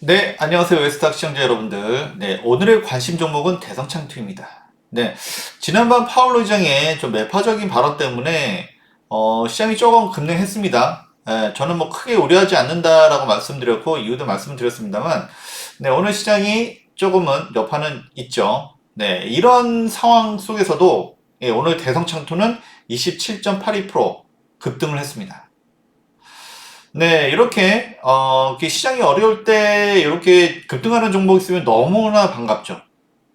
네, 안녕하세요. 웨스트학 시청자 여러분들. 네, 오늘의 관심 종목은 대성창투입니다. 네, 지난번 파월로 의장의 좀 매파적인 발언 때문에 시장이 조금 급등했습니다. 저는 뭐 크게 우려하지 않는다라고 말씀드렸고 이유도 말씀드렸습니다만, 네, 오늘 시장이 조금은 여파는 있죠. 네, 이런 상황 속에서도 오늘 대성창투는 27.82% 급등을 했습니다. 네, 이렇게, 시장이 어려울 때 이렇게 급등하는 종목 있으면 너무나 반갑죠.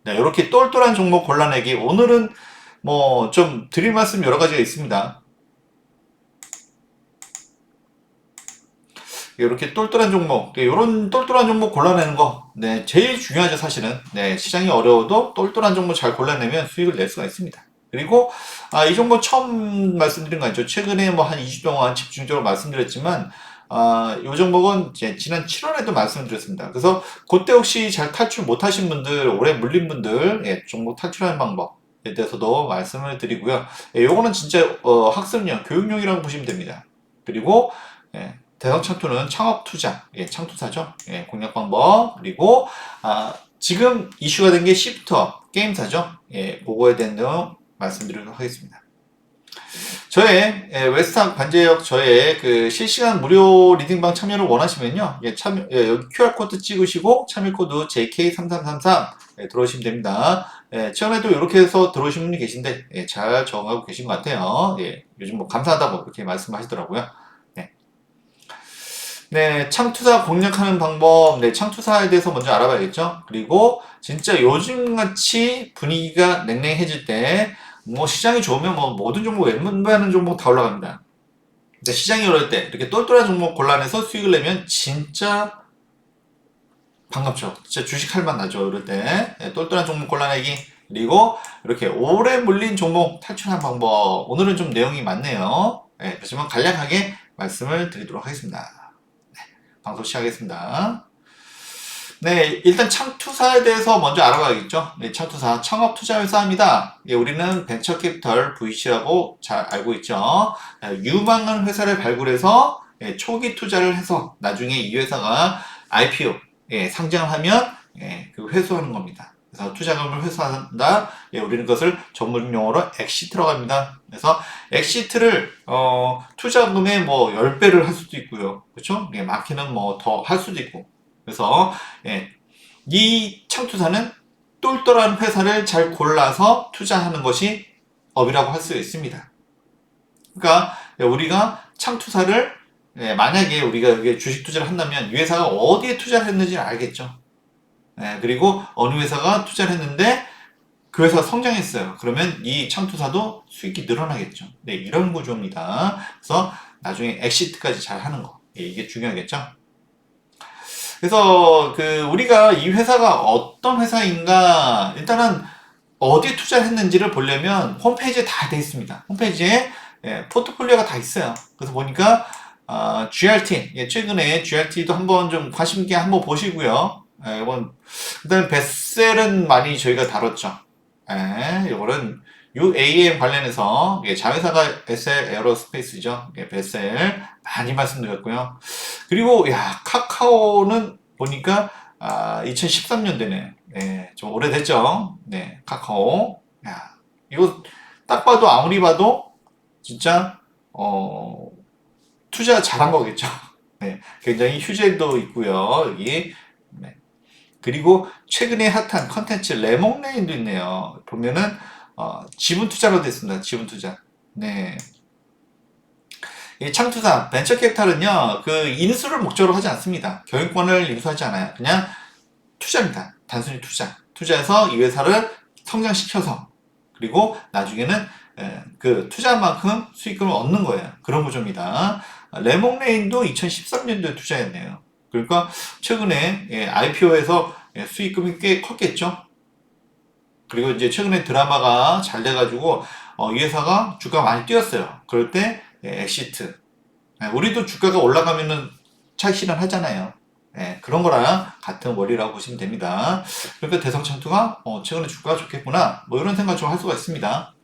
네, 이렇게 똘똘한 종목 골라내기. 오늘은 뭐 좀 드릴 말씀 여러 가지가 있습니다. 이렇게 똘똘한 종목, 이런 똘똘한 종목 골라내는 거, 네, 제일 중요하죠, 사실은. 네, 시장이 어려워도 똘똘한 종목 잘 골라내면 수익을 낼 수가 있습니다. 그리고, 이 종목 처음 말씀드린 거 아니죠. 최근에 뭐 한 2주 동안 집중적으로 말씀드렸지만, 이 종목은 이제 지난 7월에도 말씀드렸습니다. 그래서 그때 혹시 잘 탈출 못 하신 분들, 오래 물린 분들, 종목 탈출하는 방법에 대해서도 말씀을 드리고요. 요거는 진짜, 학습용, 교육용이라고 보시면 됩니다. 그리고, 대성창투는 창업투자, 창투사죠. 공략 방법. 그리고, 지금 이슈가 된 게 시프터, 게임사죠. 그거에 대한 내용 말씀드리도록 하겠습니다. 저의 웨스트학 반제역 저의 그 실시간 무료 리딩방 참여를 원하시면요. 여기 QR코드 찍으시고 참여코드 JK3333 들어오시면 됩니다. 최근에도 이렇게 해서 들어오신 분이 계신데 잘 적응하고 계신 것 같아요. 요즘 뭐 감사하다고 그렇게 말씀하시더라고요. 네. 네, 창투사 공략하는 방법, 네, 창투사에 대해서 먼저 알아봐야겠죠. 그리고 진짜 요즘같이 분위기가 냉랭해질 때, 뭐 시장이 좋으면 뭐 모든 종목, 웬만한 종목 다 올라갑니다. 근데 시장이 어려울 때 이렇게 똘똘한 종목 골라내서 수익을 내면 진짜 반갑죠. 진짜 주식할 맛 나죠. 이럴 때. 똘똘한 종목 골라내기. 그리고 이렇게 오래 물린 종목 탈출하는 방법. 오늘은 좀 내용이 많네요. 그렇지만 간략하게 말씀을 드리도록 하겠습니다. 방송 시작하겠습니다. 네, 일단 창투사에 대해서 먼저 알아봐야겠죠. 네, 창투사, 창업투자회사입니다. 우리는 벤처캐피털 VC라고 잘 알고 있죠. 유망한 회사를 발굴해서 초기 투자를 해서 나중에 이 회사가 IPO, 상장을 하면 그 회수하는 겁니다. 그래서 투자금을 회수한다. 우리는 그것을 전문 용어로 엑시트라고 합니다. 그래서 엑시트를 투자금의 뭐 10배를 할 수도 있고요. 그렇죠? 많게는 뭐 더 할 수도 있고. 그래서 이 창투사는 똘똘한 회사를 잘 골라서 투자하는 것이 업이라고 할 수 있습니다. 그러니까 우리가 창투사를 만약에 우리가 여기에 주식 투자를 한다면 이 회사가 어디에 투자를 했는지 알겠죠. 그리고 어느 회사가 투자를 했는데 그 회사가 성장했어요. 그러면 이 창투사도 수익이 늘어나겠죠. 네, 이런 구조입니다. 그래서 나중에 엑시트까지 잘 하는 거. 이게 중요하겠죠. 그래서 그 우리가 이 회사가 어떤 회사인가 일단은 어디에 투자를 했는지를 보려면 홈페이지에 다 돼 있습니다. 홈페이지에 포트폴리오가 다 있어요. 그래서 보니까 GRT 최근에 GRT도 한번 좀 관심 있게 한번 보시고요. 이번 그다음에 베셀은 많이 저희가 다뤘죠. 이거는 UAM 관련해서 자회사가 베셀 에어로스페이스죠. 베셀 많이 말씀드렸고요. 그리고 야 카카오는 보니까 2013년대네. 좀 오래됐죠. 네, 카카오. 야 이거 딱 봐도 아무리 봐도 진짜 투자 잘한 거겠죠. 네, 굉장히 휴재도 있고요. 여기. 네. 그리고 최근에 핫한 컨텐츠 레몽레인도 있네요. 보면은 지분 투자로 됐습니다. 지분 투자. 네. 이 창투사, 벤처캐피탈은요, 그 인수를 목적으로 하지 않습니다. 경영권을 인수하지 않아요. 그냥 투자입니다. 단순히 투자. 투자해서 이 회사를 성장시켜서, 그리고 나중에는 그 투자한 만큼 수익금을 얻는 거예요. 그런 구조입니다. 레몽레인도 2013년도에 투자했네요. 그러니까 최근에 IPO에서 수익금이 꽤 컸겠죠. 그리고 이제 최근에 드라마가 잘 돼가지고 이 회사가 주가가 많이 뛰었어요. 그럴 때 엑시트. 우리도 주가가 올라가면은 차익 실현하잖아요. 그런 거랑 같은 원리라고 보시면 됩니다. 그러니까 대성창투가 최근에 주가가 좋겠구나. 뭐 이런 생각 좀 할 수가 있습니다.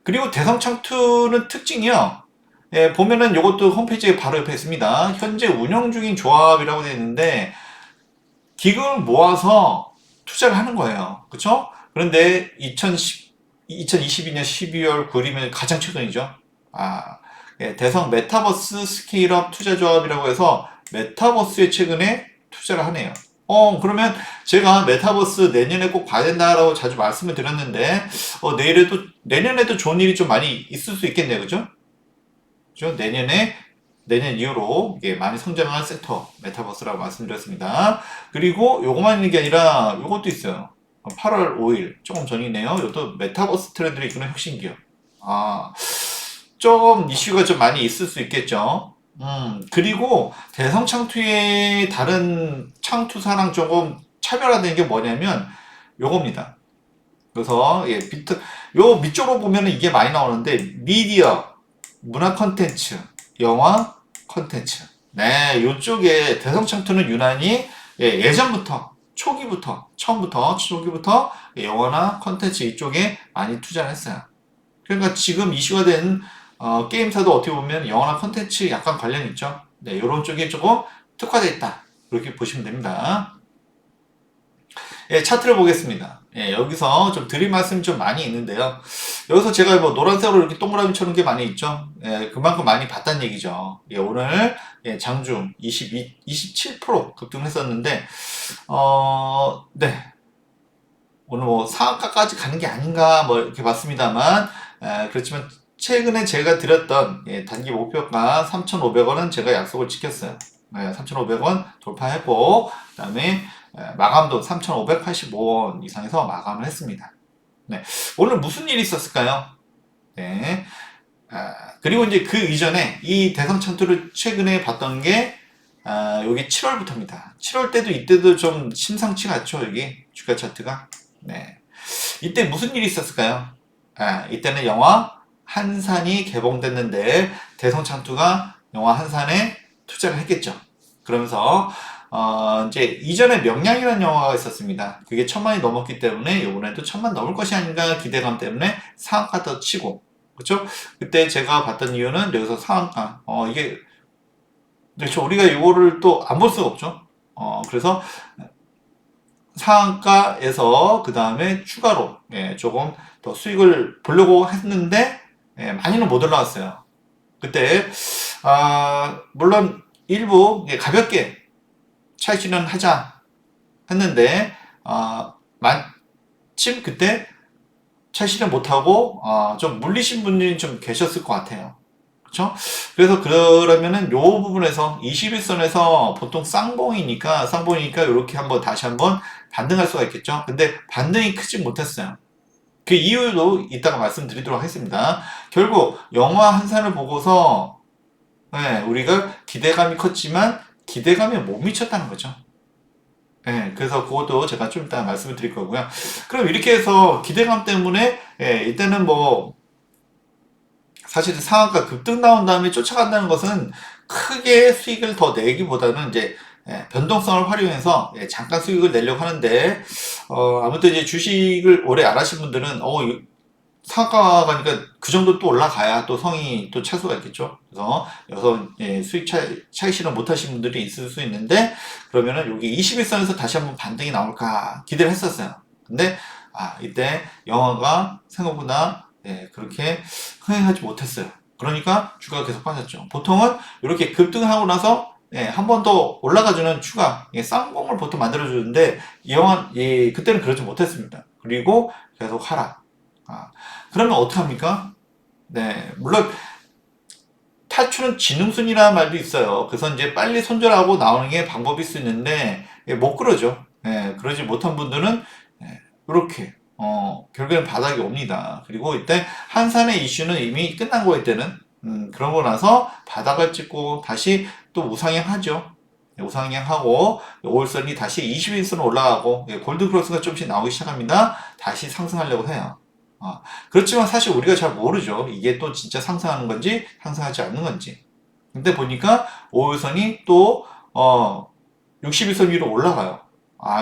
그리고 대성창투는 특징이요. 보면은 이것도 홈페이지에 바로 옆에 있습니다. 현재 운영 중인 조합이라고 되어 있는데 기금을 모아서 투자를 하는 거예요. 그쵸? 그런데 2022년 12월 9일이면 가장 최근이죠. 예, 대성 메타버스 스케일업 투자조합이라고 해서 메타버스에 최근에 투자를 하네요. 그러면 제가 메타버스 내년에 꼭 봐야 된다라고 자주 말씀을 드렸는데, 내년에도 좋은 일이 좀 많이 있을 수 있겠네요. 그죠? 그죠? 내년 이후로 이게 많이 성장할 섹터, 메타버스라고 말씀드렸습니다. 그리고 요거만 있는 게 아니라 요것도 있어요. 8월 5일, 조금 전이네요. 이것도 메타버스 트렌드를 이끄는 혁신기업. 아, 조금 이슈가 좀 많이 있을 수 있겠죠. 그리고 대성창투의 다른 창투사랑 조금 차별화된 게 뭐냐면 요겁니다. 그래서 요 밑쪽으로 보면은 이게 많이 나오는데 미디어, 문화 컨텐츠, 영화 컨텐츠. 네, 요쪽에 대성창투는 유난히 예전부터 초기부터 영화나 컨텐츠 이쪽에 많이 투자를 했어요. 그러니까 지금 이슈가 된 게임사도 어떻게 보면 영화나 컨텐츠 약간 관련이 있죠. 네, 이런 쪽에 조금 특화되어 있다. 그렇게 보시면 됩니다. 예, 차트를 보겠습니다. 예, 여기서 좀 드릴 말씀이 좀 많이 있는데요. 여기서 제가 뭐 노란색으로 이렇게 동그라미 쳐놓은 게 많이 있죠. 예, 그만큼 많이 봤다는 얘기죠. 예, 오늘 장중 27% 급등했었는데, 네. 오늘 뭐 상한가까지 가는 게 아닌가 뭐 이렇게 봤습니다만, 그렇지만 최근에 제가 드렸던 단기 목표가 3,500원은 제가 약속을 지켰어요. 3,500원 돌파했고, 그 다음에 마감도 3,585원 이상에서 마감을 했습니다. 네. 오늘 무슨 일이 있었을까요? 네. 그리고 이제 그 이전에 이 대성 찬투를 최근에 봤던 게 여기 7월부터입니다. 7월 때도 이때도 좀 심상치가 않죠, 여기 주가 차트가. 네. 이때 무슨 일이 있었을까요? 이때는 영화 한산이 개봉됐는데 대성 찬투가 영화 한산에 투자를 했겠죠. 그러면서 이제 이전에 명량이라는 영화가 있었습니다. 그게 1,000만이 넘었기 때문에 이번에도 1,000만 넘을 것이 아닌가 기대감 때문에 상한가 더 치고, 그렇죠? 그때 제가 봤던 이유는 여기서 상한가, 이게 그렇죠. 우리가 이거를 또 안 볼 수가 없죠. 그래서 상한가에서 그 다음에 추가로 조금 더 수익을 보려고 했는데 많이는 못 올라왔어요. 그때 물론 일부 가볍게 차익 실현하자 했는데 마침 그때 차익 실현 못하고 좀 물리신 분들이 좀 계셨을 것 같아요. 그렇죠? 그래서 그러면은 요 부분에서 21선에서 보통 쌍봉이니까 이렇게 한번 다시 한번 반등할 수가 있겠죠. 근데 반등이 크지 못했어요. 그 이유도 이따가 말씀드리도록 하겠습니다. 결국 영화 한 산을 보고서 우리가 기대감이 컸지만 기대감에 못 미쳤다는 거죠. 그래서 그것도 제가 좀 이따 말씀을 드릴 거고요. 그럼 이렇게 해서 기대감 때문에 이때는 뭐 사실 상한가 급등 나온 다음에 쫓아간다는 것은 크게 수익을 더 내기보다는 이제 변동성을 활용해서 잠깐 수익을 내려고 하는데 아무튼 이제 주식을 오래 안 하신 분들은 상한가 가니까 그 정도 또 올라가야 또 성이 또 차수가 있겠죠. 그래서 여기서 수익 차익 실현 못 하신 분들이 있을 수 있는데, 그러면은 여기 21선에서 다시 한번 반등이 나올까 기대를 했었어요. 근데 이때 영화가 생각보다 그렇게 흥행하지 못했어요. 그러니까 주가가 계속 빠졌죠. 보통은 이렇게 급등하고 나서 한 번 더 올라가주는 추가 쌍봉을 보통 만들어주는데 그때는 그러지 못했습니다. 그리고 계속 하락. 그러면 어떡합니까? 네, 물론 탈출은 지능순이라는 말도 있어요. 그래서 이제 빨리 손절하고 나오는 게 방법일 수 있는데 못 그러죠. 그러지 못한 분들은 이렇게 결국에는 바닥이 옵니다. 그리고 이때 한산의 이슈는 이미 끝난 거일 때는 그러고 나서 바닥을 찍고 다시 또 우상향하죠. 우상향하고 5일선이 다시 21선 올라가고 골드크로스가 조금씩 나오기 시작합니다. 다시 상승하려고 해요. 그렇지만 사실 우리가 잘 모르죠. 이게 또 진짜 상승하는 건지 상승하지 않는 건지. 근데 보니까 5일선이 또 61선 위로 올라가요.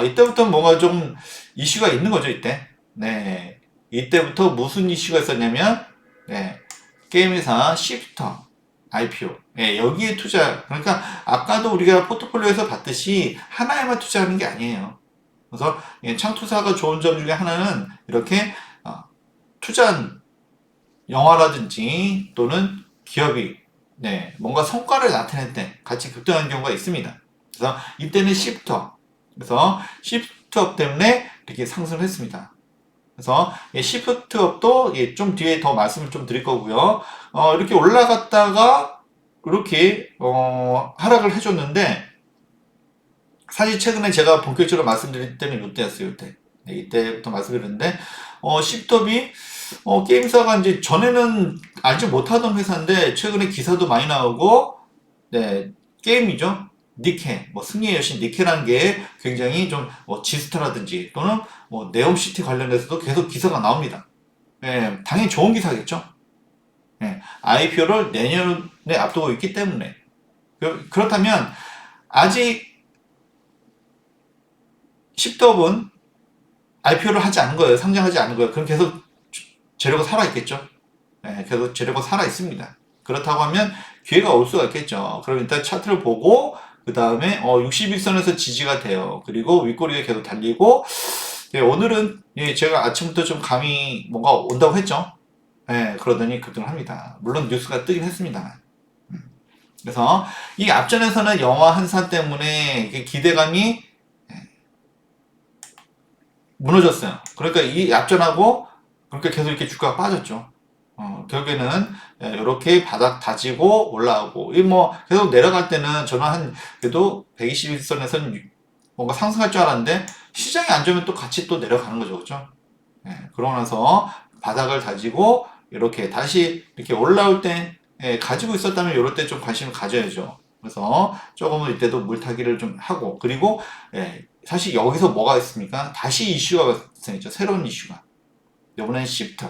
이때부터 뭔가 좀 이슈가 있는 거죠, 이때. 네. 이때부터 무슨 이슈가 있었냐면 게임 회사 시프터 IPO. 예, 여기에 투자. 그러니까 아까도 우리가 포트폴리오에서 봤듯이 하나에만 투자하는 게 아니에요. 그래서 창투사가 좋은 점 중에 하나는 이렇게 투자한 영화라든지 또는 기업이 뭔가 성과를 나타낼 때 같이 급등하는 경우가 있습니다. 그래서 이때는 시프트업. 그래서 시프트업 때문에 이렇게 상승을 했습니다. 그래서 시프트업도 좀 뒤에 더 말씀을 좀 드릴 거고요. 이렇게 올라갔다가 이렇게 하락을 해줬는데 사실 최근에 제가 본격적으로 말씀드릴 때는 이때였어요. 이때. 이때부터 말씀드렸는데 시프트업이 게임사가 이제 전에는 알지 못하던 회사인데 최근에 기사도 많이 나오고 게임이죠. 니케, 승리의 여신 니케라는 게 굉장히 좀 지스타라든지 또는 네옴시티 관련해서도 계속 기사가 나옵니다. 당연히 좋은 기사겠죠. IPO를 내년에 앞두고 있기 때문에 그렇다면 아직 십더업은 IPO를 하지 않은 거예요. 상장하지 않은 거예요. 그럼 계속 재료가 살아있겠죠. 계속 재료가 살아있습니다. 그렇다고 하면 기회가 올 수가 있겠죠. 그럼 일단 차트를 보고 그 다음에 61선에서 지지가 돼요. 그리고 윗꼬리가 계속 달리고 오늘은 제가 아침부터 좀 감이 뭔가 온다고 했죠. 그러더니 급등을 합니다. 물론 뉴스가 뜨긴 했습니다만. 그래서 이 앞전에서는 영화 한산 때문에 기대감이 무너졌어요. 그러니까 이 앞전하고 그렇게 계속 이렇게 주가가 빠졌죠. 결국에는 이렇게 바닥 다지고 올라오고 계속 내려갈 때는 저는 한 그래도 121선에서는 뭔가 상승할 줄 알았는데 시장이 안 좋으면 또 같이 또 내려가는 거죠. 그렇죠? 그러고 나서 바닥을 다지고 이렇게 다시 이렇게 올라올 때 가지고 있었다면 이럴 때 좀 관심을 가져야죠. 그래서 조금은 이때도 물타기를 좀 하고 그리고 사실 여기서 뭐가 있습니까? 다시 이슈가 생겼죠. 새로운 이슈가. 이번엔 시프트.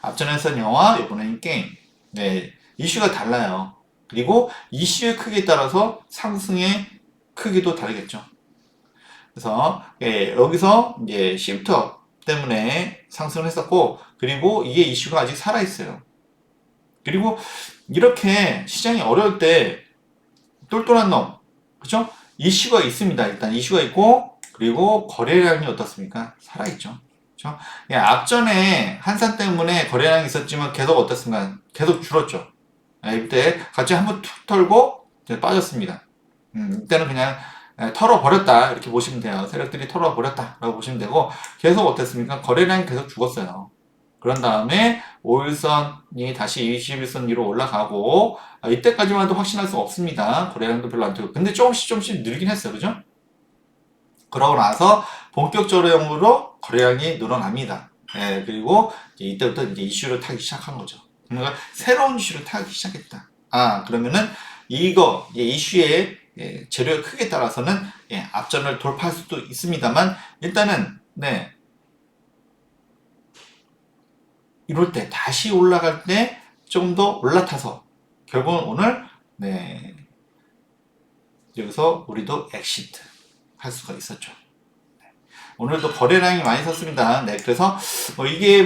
앞전에서는 영화, 이번엔 게임. 이슈가 달라요. 그리고 이슈의 크기에 따라서 상승의 크기도 다르겠죠. 그래서 여기서 이제 시프트 때문에 상승을 했었고 그리고 이게 이슈가 아직 살아있어요. 그리고 이렇게 시장이 어려울 때 똘똘한 놈, 그죠? 이슈가 있습니다. 일단 이슈가 있고 그리고 거래량이 어떻습니까? 살아있죠. 그렇죠? 앞전에 한산 때문에 거래량이 있었지만 계속 어떻습니까? 계속 줄었죠. 이때 같이 한번 툭 털고 빠졌습니다. 이때는 그냥 털어버렸다 이렇게 보시면 돼요. 세력들이 털어버렸다 라고 보시면 되고 계속 어땠습니까? 거래량이 계속 죽었어요. 그런 다음에 5일선이 다시 21선 위로 올라가고 이때까지만 해도 확신할 수 없습니다. 거래량도 별로 안 되고 근데 조금씩 늘긴 했어요. 그죠? 그러고 나서 본격적으로 거래량이 늘어납니다. 그리고 이때부터 이제 이슈를 타기 시작한 거죠. 그러니까 새로운 이슈를 타기 시작했다. 그러면은 이거 이슈의 재료의 크기에 따라서는 앞전을 돌파할 수도 있습니다만 일단은 이럴 때 다시 올라갈 때 좀 더 올라타서 결국은 오늘 여기서 우리도 엑시트 할 수가 있었죠. 오늘도 거래량이 많이 섰습니다. 그래서 이게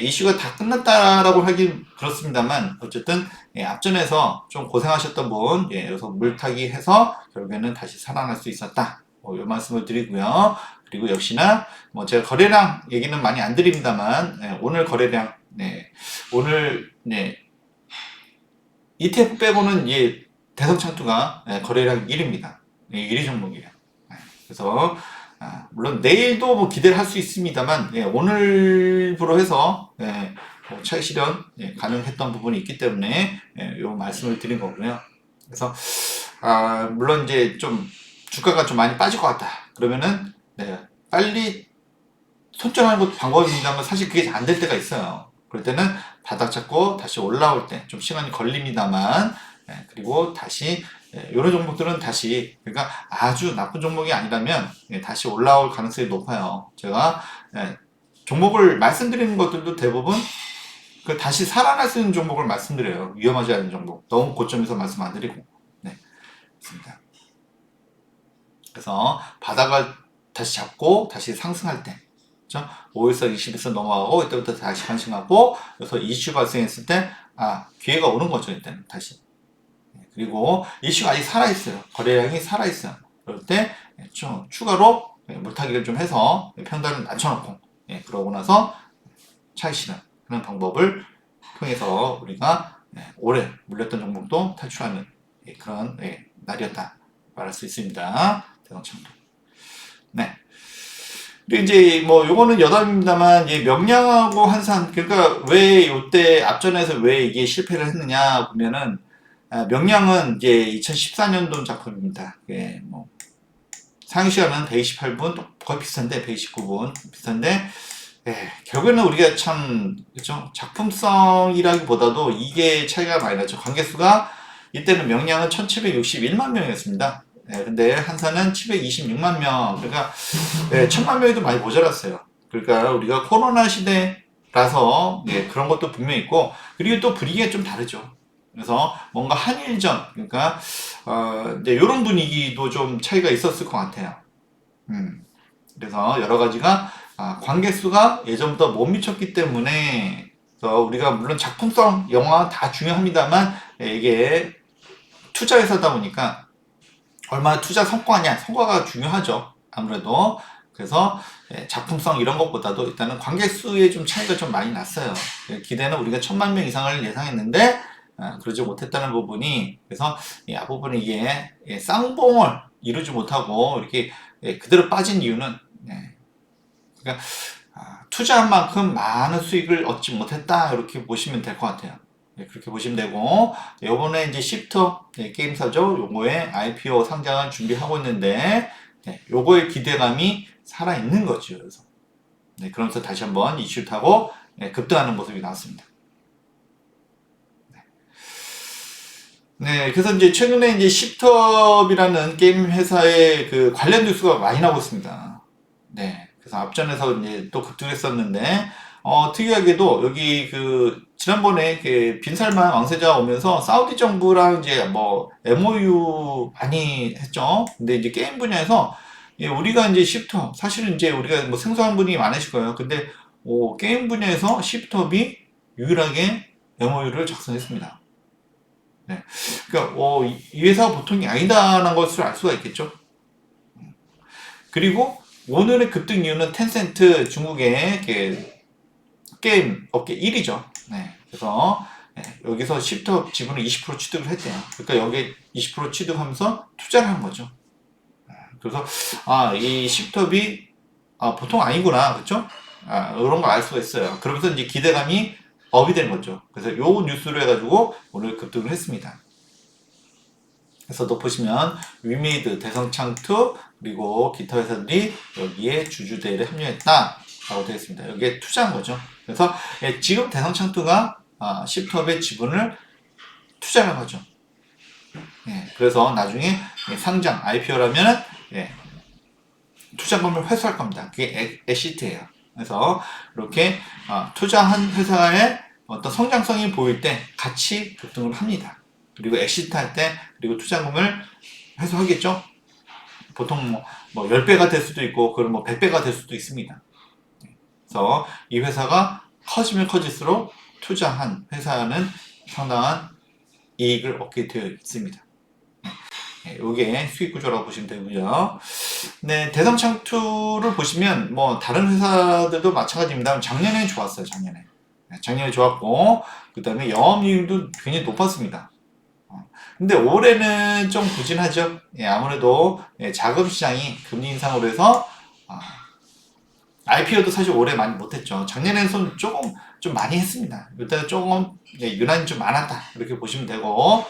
이슈가 다 끝났다라고 하긴 그렇습니다만 어쨌든 앞전에서 좀 고생하셨던 분 여기서 물타기 해서 결국에는 다시 살아날 수 있었다. 이 말씀을 드리고요. 그리고 역시나 제가 거래량 얘기는 많이 안 드립니다만 오늘 거래량 오늘 ETF 빼고는 대성창투가 거래량 1위입니다. 1위 종목이에요. 그래서 물론 내일도 기대를 할 수 있습니다만 오늘부로 해서 차익 실현 가능했던 부분이 있기 때문에 이 말씀을 드린 거고요. 그래서 물론 이제 좀 주가가 좀 많이 빠질 것 같다. 그러면은 빨리 손절하는 것도 방법입니다만 사실 그게 안 될 때가 있어요. 그럴 때는 바닥 잡고 다시 올라올 때 좀 시간이 걸립니다만 그리고 다시 이런 종목들은 다시 그러니까 아주 나쁜 종목이 아니라면 다시 올라올 가능성이 높아요. 제가 종목을 말씀드리는 것들도 대부분 다시 살아날 수 있는 종목을 말씀드려요. 위험하지 않은 종목. 너무 고점에서 말씀 안 드리고 그렇습니다. 그래서 바닥을 다시 잡고 다시 상승할 때 5일선, 20일선 넘어가고 이때부터 다시 관심하고 그래서 이슈 발생했을 때 기회가 오는 거죠, 일단 다시. 그리고 이슈가 아직 살아있어요. 거래량이 살아있어요. 그럴 때 좀 추가로 물타기를 좀 해서 편단을 낮춰놓고, 그러고 나서 차익 실현하는 방법을 통해서 우리가 오래 물렸던 종목도 탈출하는 그런 날이었다 말할 수 있습니다. 대성창도. 네. 그리고 이제 뭐 요거는 여담입니다만 명량하고 한산, 그러니까 왜 요때 앞전에서 왜 이게 실패를 했느냐 보면은, 명량은 이제 2014년도 작품입니다. 뭐 상위 시간은 128분, 거의 비슷한데 129분 비슷한데, 결국에는 우리가 참 그렇죠, 작품성이라기보다도 이게 차이가 많이 나죠. 관객수가 이때는 명량은 1761만 명이었습니다. 근데 한산은 726만 명, 그러니까 1000만 명에도 많이 모자랐어요. 그러니까 우리가 코로나 시대라서 그런 것도 분명히 있고, 그리고 또 분위기가 좀 다르죠. 그래서 뭔가 한일전, 그러니까 이제 이런 분위기도 좀 차이가 있었을 것 같아요. 그래서 여러 가지가 관객 수가 예전부터 못 미쳤기 때문에, 그래서 우리가 물론 작품성 영화 다 중요합니다만 이게 투자 회사다 보니까 얼마나 투자 성과냐, 성과가 중요하죠, 아무래도. 그래서 작품성 이런 것보다도 일단은 관객 수에 좀 차이가 좀 많이 났어요. 기대는 우리가 1000만 명 이상을 예상했는데 그러지 못했다는 부분이, 그래서 이 앞부분에 이게 쌍봉을 이루지 못하고 이렇게 그대로 빠진 이유는, 그러니까 투자한 만큼 많은 수익을 얻지 못했다, 이렇게 보시면 될 것 같아요. 그렇게 보시면 되고, 요번에 이제 시프터 게임사죠. 요거에 IPO 상장을 준비하고 있는데, 요거의 기대감이 살아있는 거죠. 그래서 그러면서 다시 한번 이슈 타고 급등하는 모습이 나왔습니다. 그래서 이제 최근에 이제 시프터이라는 게임 회사의 그 관련 뉴스가 많이 나오고 있습니다. 그래서 앞전에서 이제 또 급등했었는데, 특이하게도 여기 그 지난번에 그 빈살만 왕세자 오면서 사우디 정부랑 이제 뭐 MOU 많이 했죠. 근데 이제 게임 분야에서 우리가 이제 시프터, 사실은 이제 우리가 뭐 생소한 분이 많으실 거예요. 근데 게임 분야에서 시프터이 유일하게 MOU를 작성했습니다. 그러니까 이 회사가 보통이 아니다라는 것을 알 수가 있겠죠. 그리고 오늘의 급등 이유는 텐센트, 중국의 게임 업계 1위죠. 그래서 여기서 시프터 지분을 20% 취득을 했대요. 그러니까 여기에 20% 취득하면서 투자를 한 거죠. 그래서 이 시프터이 보통 아니구나, 그렇죠? 이런 걸 알 수가 있어요. 그러면서 이제 기대감이 업이 된 거죠. 그래서 요 뉴스로 해가지고 오늘 급등을 했습니다. 그래서 또 보시면 위메이드, 대성창투, 그리고 기타 회사들이 여기에 주주대회에 합류했다라고 되어 있습니다. 여기에 투자한 거죠. 그래서 지금 대성창투가 시프트업의 지분을 투자를 하죠. 그래서 나중에 상장, IPO라면 투자금을 회수할 겁니다. 그게 엑시트예요. 그래서 이렇게 투자한 회사의 어떤 성장성이 보일 때 같이 급등을 합니다. 그리고 엑시트 할 때, 그리고 투자금을 회수하겠죠? 보통 뭐 10배가 될 수도 있고, 그럼 뭐 100배가 될 수도 있습니다. 그래서 이 회사가 커지면 커질수록 투자한 회사는 상당한 이익을 얻게 되어 있습니다. 이게 수익 구조라고 보시면 되고요. 대성창투를 보시면 뭐 다른 회사들도 마찬가지입니다. 작년에 좋았어요. 작년에 좋았고, 그 다음에 영업이익도 굉장히 높았습니다. 근데 올해는 좀 부진하죠. 아무래도 자금 시장이 금리 인상으로 해서 IPO도 사실 올해 많이 못했죠. 작년에는 조금 좀 많이 했습니다. 이때는 조금 유난히 좀 많았다, 이렇게 보시면 되고,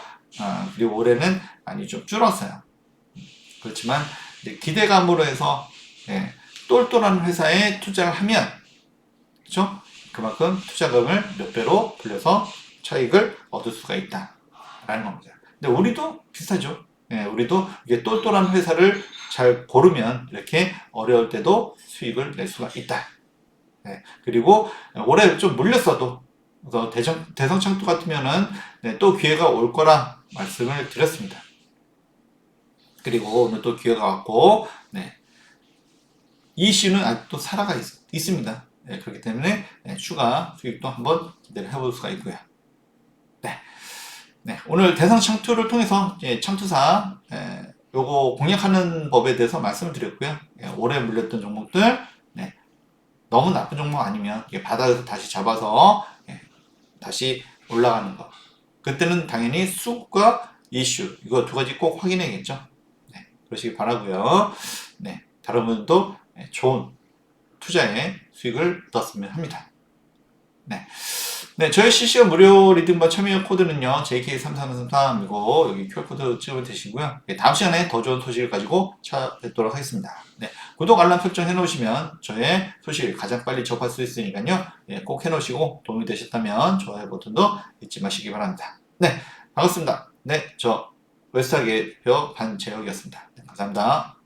그리고 올해는 많이 좀 줄었어요. 그렇지만 기대감으로 해서 똘똘한 회사에 투자를 하면, 그렇죠? 그만큼 투자금을 몇 배로 불려서 차익을 얻을 수가 있다라는 겁니다. 근데 우리도 비슷하죠. 우리도 이게 똘똘한 회사를 잘 고르면 이렇게 어려울 때도 수익을 낼 수가 있다. 그리고 올해 좀 물렸어도, 그래서 대성창투 같으면은 또 기회가 올 거라 말씀을 드렸습니다. 그리고 오늘 또 기회가 왔고, 이 이슈는 아직도 살아가 있습니다. 그렇기 때문에 추가 수익도 한번 기대를 해볼 수가 있고요. 네, 오늘 대상 창투를 통해서 창투사 요거 공략하는 법에 대해서 말씀을 드렸고요. 오래 물렸던 종목들 너무 나쁜 종목 아니면 바닥에서 다시 잡아서 다시 올라가는 거. 그때는 당연히 수급과 이슈 이거 두 가지 꼭 확인해야겠죠. 그러시기 바라고요. 다른 분도 좋은 투자에 수익을 얻었으면 합니다. 저희 실시간 무료 리듬바 참여 코드는요, JK3333이고, 여기 QR코드 찍으면 되시고요. 다음 시간에 더 좋은 소식을 가지고 찾아뵙도록 하겠습니다. 구독, 알람 설정 해놓으시면 저의 소식을 가장 빨리 접할 수 있으니까요. 꼭 해놓으시고 도움이 되셨다면 좋아요 버튼도 잊지 마시기 바랍니다. 반갑습니다. 저 웨스트하게 대표 반재혁이었습니다. 감사합니다.